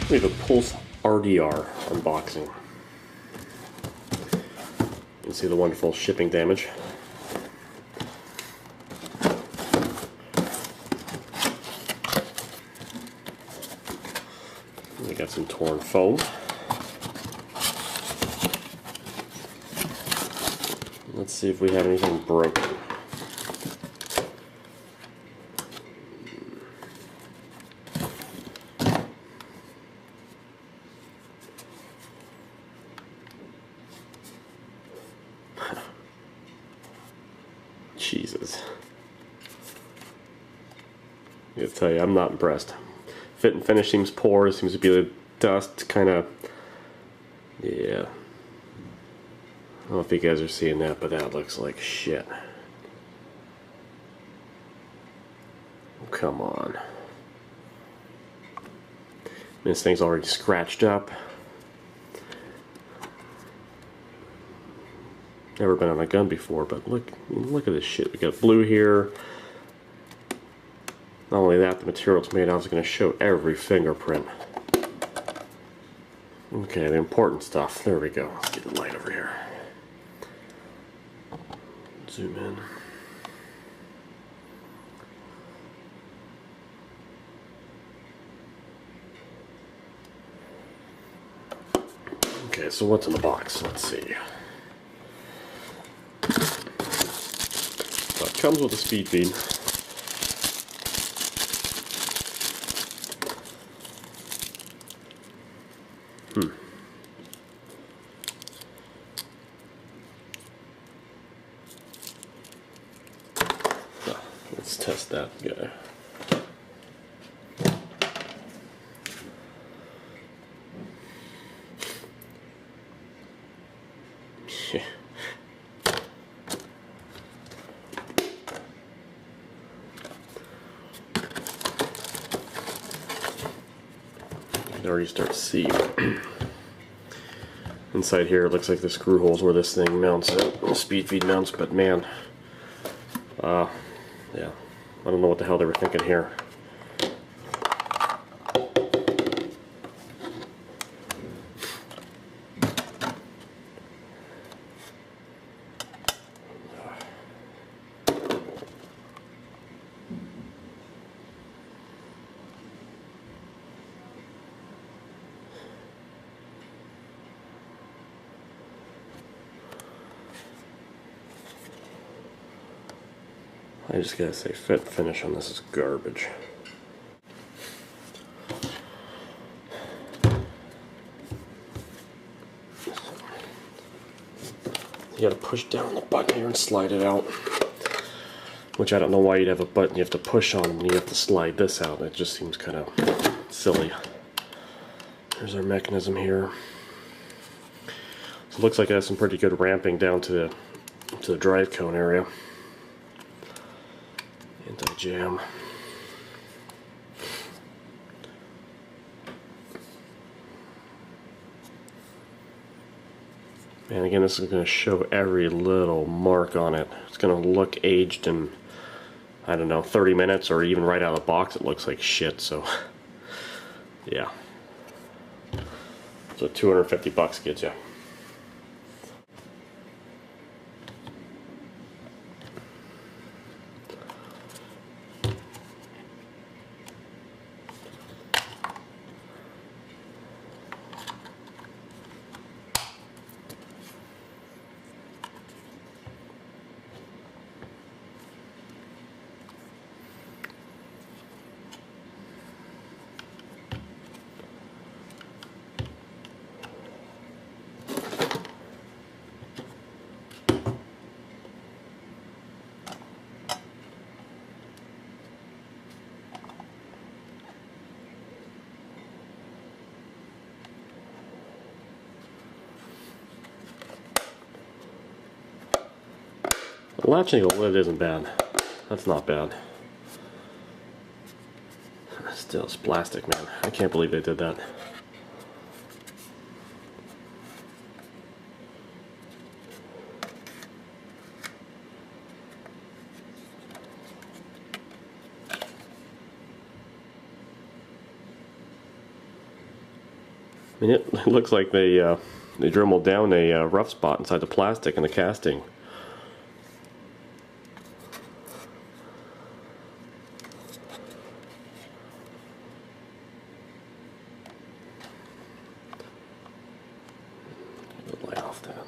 We have a Pulse RDR unboxing. You can see the wonderful shipping damage. We got some torn foam. Let's see if we have anything broken. Jesus. I gotta tell you, I'm not impressed. Fit and finish seems poor, seems to be the dust kind of, yeah. I don't know if you guys are seeing that, but that looks like shit. Come on. This thing's already scratched up. Never been on a gun before, but look at this shit. We got blue here. Not only that, the material it's made of is going to show every fingerprint. Okay, the important stuff. There we go. Let's get the light over here. Zoom in. Okay, so what's in the box? Let's see. So it comes with a speed feed. So, let's test that guy. Already start to see inside here. It looks like the screw holes where this thing mounts it, the speed feed mounts, but man, yeah, I don't know what the hell they were thinking here. I just gotta say, fit finish on this is garbage. You gotta push down the button here and slide it out. Which I don't know why you'd have a button you have to push on when you have to slide this out. It just seems kind of silly. There's our mechanism here. So it looks like it has some pretty good ramping down to the drive cone area. Anti-jam. And again, this is going to show every little mark on it. It's going to look aged in, I don't know, 30 minutes, or even right out of the box it looks like shit, so yeah. So 250 bucks gets you. Latching the lid isn't bad. That's not bad. Still, it's plastic, man. I can't believe they did that. mean, it looks like they dremeled down a rough spot inside the plastic in the casting. Lay off that.